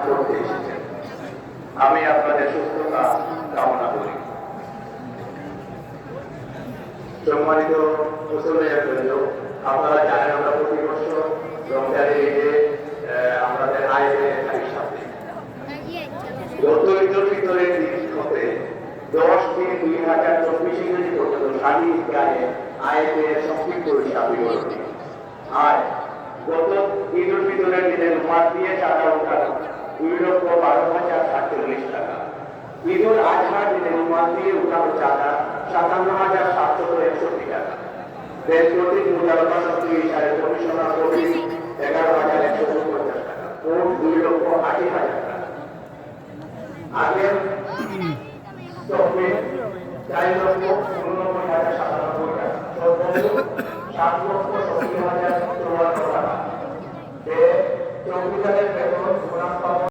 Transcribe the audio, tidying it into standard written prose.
করতে এসেছেন। আমি আপনাদের সুস্থতা কামনা করি। সম্মানিত মুসলমান, আপনারা জানেন আমরা প্রতি বছর রমজানের ঈদে আমাদের আয়ের সাথে গত ঈদুল ফিতরের দিন হতে 10-3-2024 ইংরেজি পর্যন্ত সারি গায়ে আয়ের সংক্ষিপ্ত হিসাব বিবরণী। আর গত ঈদুল ফিতরের দিনে রুমাল দিয়ে চাঁদা ওঠানো 2,12,740 টাকা। ঈদুল আজহার দিনে রুমাল দিয়ে উঠানো চাঁদা 57,761 টাকা। দেশ কর্তৃক মোজারফা সক্রিয় হিসাবে কমিশনার কর্তৃক 11,150 টাকা। মোট 2,80,000 টাকা। আগের চক্রে 4,89,097 টাকা। সর্বোচ্চ 7,17,054 টাকা। চৌকিদারের বেতন